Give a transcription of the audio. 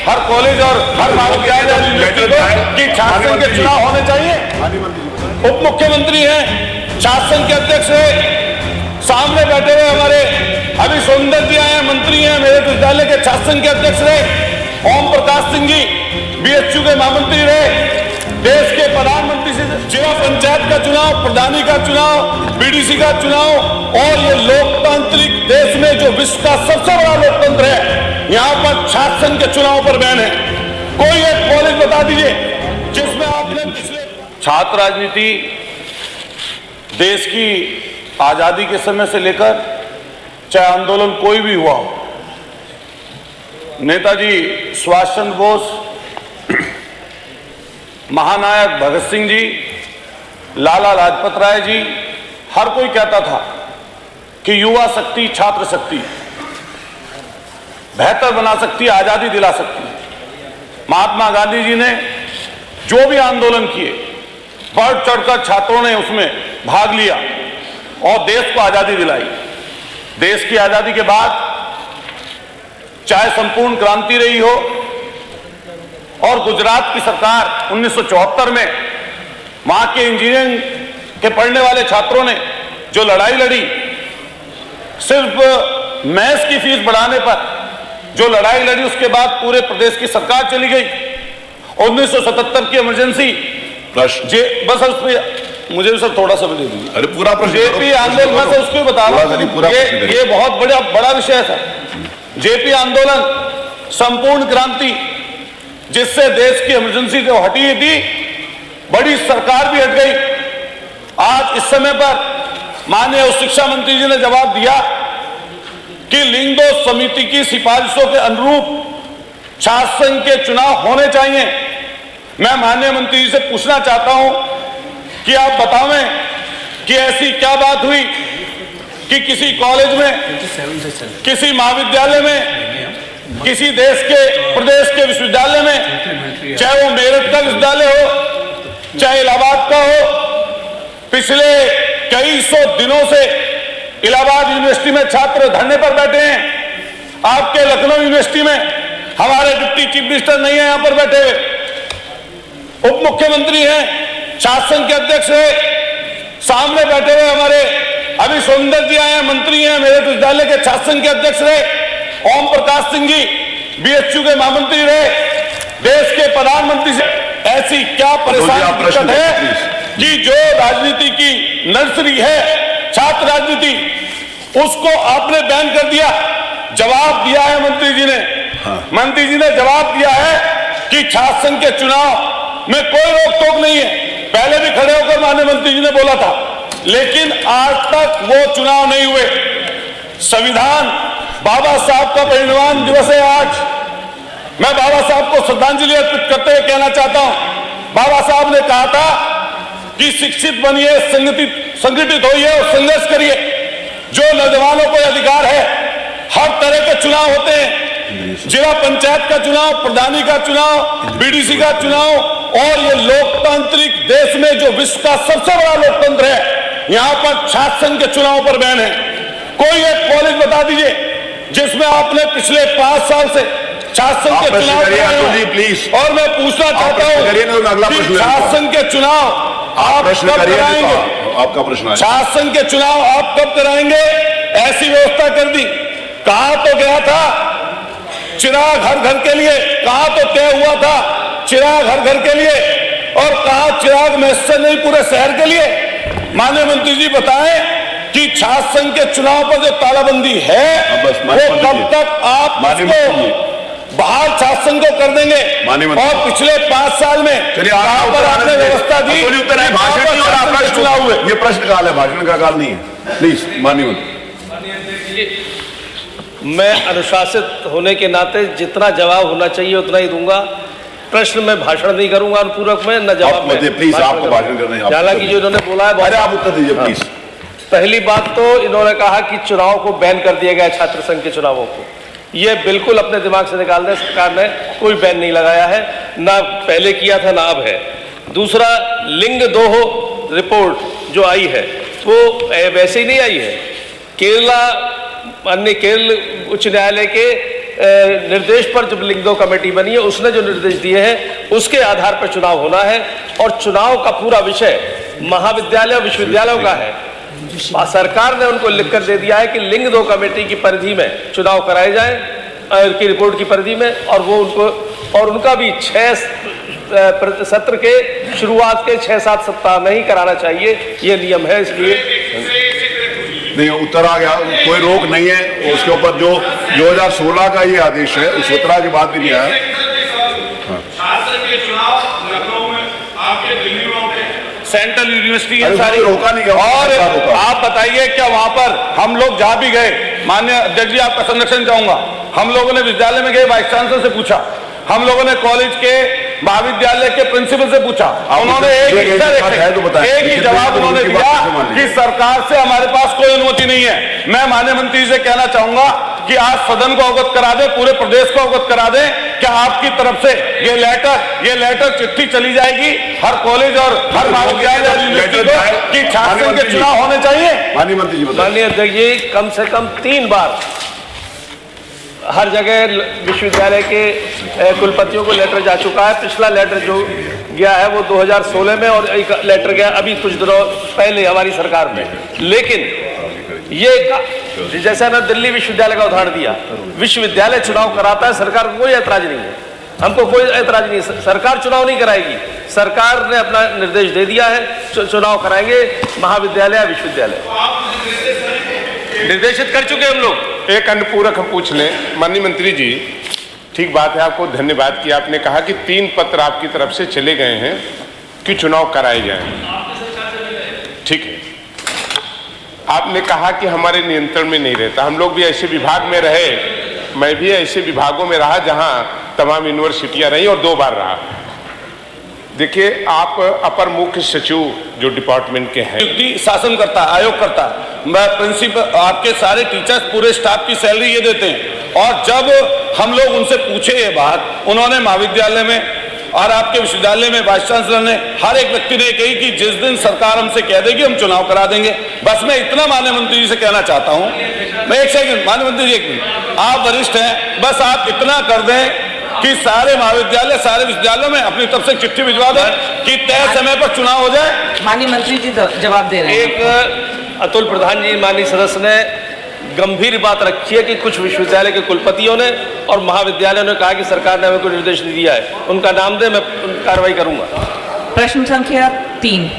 हर college और हर महाविद्यालय की छात्र संघ के चुनाव होने चाहिए। उप मुख्यमंत्री हैं, छात्र संघ के अध्यक्ष है, सामने बैठे हुए हमारे अभी सुंदर जी आए हैं, मंत्री हैं, मेरे विद्यालय के छात्र संघ के अध्यक्ष रहे। ओम प्रकाश सिंह जी बीएचयू के महामंत्री रहे। देश के प्रधानमंत्री से जिला पंचायत का चुनाव, प्रधानी का चुनाव, बीडीसी का चुनाव, और ये लोकतांत्रिक देश में जो विश्व का सबसे बड़ा लोकतंत्र है, यहाँ पर छात्र संघ के चुनाव पर बैन है। कोई एक कॉलेज बता दीजिए जिसमें आपने पिछले छात्र राजनीति देश की आजादी के समय से लेकर चाहे आंदोलन कोई भी हुआ हो, नेताजी सुभाष चंद्र बोस, महानायक भगत सिंह जी, लाला लाजपत राय जी, हर कोई कहता था कि युवा शक्ति छात्र शक्ति बेहतर बना सकती है, आजादी दिला सकती है। महात्मा गांधी जी ने जो भी आंदोलन किए, बढ़ चढ़कर छात्रों ने उसमें भाग लिया और देश को आजादी दिलाई। देश की आजादी के बाद चाहे संपूर्ण क्रांति रही हो और गुजरात की सरकार 1974 में वहां के इंजीनियरिंग के पढ़ने वाले छात्रों ने जो लड़ाई लड़ी, सिर्फ मैथ्स की फीस बढ़ाने पर जो लड़ाई लड़ी, उसके बाद पूरे प्रदेश की सरकार चली गई। 1977 की इमरजेंसी बस उस पर मुझे भी सर थोड़ा सा दे दीजिए। अरे पूरा प्रश्न जेपी आंदोलन में तो उसको बता रहा हूं, ये बहुत बड़ा विषय था। जेपी आंदोलन, संपूर्ण क्रांति, जिससे देश की इमरजेंसी जो हटी थी, बड़ी सरकार भी हट गई। आज इस समय पर माननीय उच्च शिक्षा मंत्री जी ने जवाब दिया कि लिंग दोष समिति की सिफारिशों के अनुरूप छात्र संघ के चुनाव होने चाहिए। मैं माननीय मंत्री जी से पूछना चाहता हूं कि आप बतावें कि ऐसी क्या बात हुई कि किसी कॉलेज में, किसी महाविद्यालय में, किसी देश के प्रदेश के विश्वविद्यालय में, चाहे वो मेरठ का विश्वविद्यालय हो, चाहे इलाहाबाद का हो, पिछले कई सौ दिनों से इलाहाबाद यूनिवर्सिटी में छात्र धरने पर बैठे हैं। आपके लखनऊ यूनिवर्सिटी में हमारे डिप्टी चीफ मिनिस्टर नहीं है यहां पर बैठे हुए, उप मुख्यमंत्री हैं, छात्र संघ के अध्यक्ष है, सामने बैठे हुए हमारे अभी सुंदर जी आए हैं, मंत्री हैं, मेरे विद्यालय के छात्र संघ के अध्यक्ष रहे। ओम प्रकाश सिंह जी बीएचयू के महामंत्री रहे। देश के प्रधानमंत्री से ऐसी क्या परेशानी दिक्कत है कि जो राजनीति की नर्सरी है, छात्र राजनीति, उसको आपने बैन कर दिया। जवाब दिया है मंत्री जी ने, मंत्री जी ने जवाब दिया है कि छात्र संघ के चुनाव में कोई रोक टोक नहीं है। पहले भी खड़े होकर माननीय मंत्री जी ने बोला था, लेकिन आज तक वो चुनाव नहीं हुए। संविधान, बाबा साहब का परिनिर्वाण दिवस है आज। मैं बाबा साहब को श्रद्धांजलि अर्पित करते हुए कहना चाहता हूं, बाबा साहब ने कहा था कि शिक्षित बनिए, संगठित होइए और संघर्ष करिए। जो नौजवानों को अधिकार है, हर तरह के चुनाव होते हैं, जिला पंचायत का चुनाव, प्रधानी का चुनाव, बीडीसी का चुनाव, और ये लोकतांत्रिक देश में जो विश्व का सबसे बड़ा लोकतंत्र है, यहाँ पर छात्र संघ के चुनाव पर बैन है। कोई एक कॉलेज बता दीजिए जिसमें आपने पिछले 5 साल से छात्र संघ के चुनाव कराए प्लीज। और मैं पूछना चाहता हूँ, छात्र संघ के चुनाव आप कब कराएंगे? आपका प्रश्न है, छात्र संघ के चुनाव आप कब कराएंगे? ऐसी व्यवस्था कर दी। कहा तो गया था चिराग हर घर के लिए, कहा तो तय हुआ था चिराग हर घर के लिए, और कहा चिराग महज से नहीं पूरे शहर के लिए। माननीय मंत्री जी बताएं कि छात्र संघ के चुनाव पर जो तालाबंदी है वो कब तक आप उसको बहाल छात्र संघ को कर देंगे? और पिछले 5 साल में पर आपने व्यवस्था दी, चुनाव हुए। ये प्रश्न काल है, भाषण का काल नहीं है। प्लीज माननीय मंत्री। मैं अनुशासित होने के नाते जितना जवाब होना चाहिए उतना ही दूंगा। प्रश्न में भाषण नहीं करूंगा अनुपूरक में, न जवाब में। प्लीज आपको भाषण करना है। हालांकि जो इन्होंने बोला है, अरे आप उत्तर दीजिए प्लीज। पहली बात तो इन्होंने कहा कि चुनाव को बैन कर दिया गया, छात्र संघ के चुनावों को। ये बिल्कुल अपने दिमाग से निकाल दें, सरकार ने कोई बैन नहीं लगाया है, ना पहले किया था ना अब है। दूसरा, लिंग दोह रिपोर्ट जो आई है वो वैसे ही नहीं आई है। केरला, माननीय केरल उच्च न्यायालय के निर्देश पर जब लिंग दो कमेटी बनी है, उसने जो निर्देश दिए हैं उसके आधार पर चुनाव होना है। और चुनाव का पूरा विषय महाविद्यालय और विश्वविद्यालयों का है। सरकार ने उनको लिखकर दे दिया है कि लिंग दो कमेटी की परिधि में चुनाव कराए जाए, की रिपोर्ट की परिधि में, और वो उनको और उनका भी 6 सत्र के शुरुआत के 6-7 सप्ताह में ही कराना चाहिए, ये नियम है। इसलिए नहीं, उत्तर आ गया, कोई रोक नहीं है उसके ऊपर। जो 2016 का ये आदेश है, उस उत्तरा के बाद भी नहीं आया। सेंट्रल यूनिवर्सिटी अरे सारी रोका नहीं गया। और आप बताइए क्या वहां पर हम लोग जहां भी गए, माननीय अध्यक्ष जी आपका संरक्षण चाहूंगा, हम लोगों ने विद्यालय में गए, वाइस चांसलर से पूछा, हम लोगों ने कॉलेज के महाविद्यालय के प्रिंसिपल से पूछा, उन्होंने एक ही जवाब उन्होंने दिया कि सरकार से हमारे पास कोई अनुमति नहीं है। मैं माननीय मंत्री से कहना चाहूंगा कि आज सदन को अवगत करा दे, पूरे प्रदेश को अवगत करा दे कि आपकी तरफ से ये लेटर चिट्ठी चली जाएगी हर कॉलेज और हर महाविद्यालय और यूनिवर्सिटी को कि छात्र संघ के चुनाव होने चाहिए। माननीय मंत्री जी, माननीय अध्यक्ष जी, कम से कम 3 बार हर जगह विश्वविद्यालय के कुलपतियों को लेटर जा चुका है। पिछला लेटर जो गया है वो 2016 में, और एक लेटर गया अभी कुछ दिनों पहले हमारी सरकार में। लेकिन ये जैसा ना दिल्ली विश्वविद्यालय का उदाहरण दिया, विश्वविद्यालय चुनाव कराता है, सरकार को कोई ऐतराज नहीं है, हमको कोई ऐतराज नहीं है। सरकार चुनाव नहीं कराएगी, सरकार ने अपना निर्देश दे दिया है, चुनाव कराएंगे महाविद्यालय विश्वविद्यालय। निर्देशित कर चुके हम लोग। एक अनुपूरक हम पूछ लें। माननीय मंत्री जी, ठीक बात है, आपको धन्यवाद कि आपने कहा कि 3 पत्र आपकी तरफ से चले गए हैं कि चुनाव कराए जाएं। ठीक है, आपने कहा कि हमारे नियंत्रण में नहीं रहता। हम लोग भी ऐसे विभाग में रहे, मैं भी ऐसे विभागों में रहा जहां तमाम यूनिवर्सिटियां रही और 2 बार रहा। देखिए, आप अपर मुख्य सचिव जो डिपार्टमेंट के हैं, शासन करता है, आयोग करता है, मैं प्रिंसिपल, आपके सारे टीचर्स, पूरे स्टाफ की सैलरी ये देते हैं। और जब हम लोग उनसे पूछे ये बात, उन्होंने महाविद्यालय में और आपके विश्वविद्यालय में वाइस चांसलर ने, हर एक व्यक्ति ने कही कि जिस दिन सरकार हमसे कह देगी हम चुनाव करा देंगे। बस मैं इतना माननीय मंत्री जी से कहना चाहता हूं, मैं 1 सेकंड, माननीय मंत्री जी 1 मिनट, आप वरिष्ठ हैं, बस आप इतना कर दें कि सारे महाविद्यालय, सारे विश्वविद्यालयों में अपनी तरफ से चिट्ठी भिजवा दें कि तय समय पर चुनाव हो जाए। माननीय मंत्री जी जवाब दे रहे हैं। एक अतुल प्रधान जी, माननीय सदस्य ने गंभीर बात रखी है कि कुछ विश्वविद्यालय के कुलपतियों ने और महाविद्यालयों ने कहा कि सरकार ने हमें कोई निर्देश नहीं दिया है, उनका नाम दे, मैं कार्रवाई करूंगा। प्रश्न संख्या 3।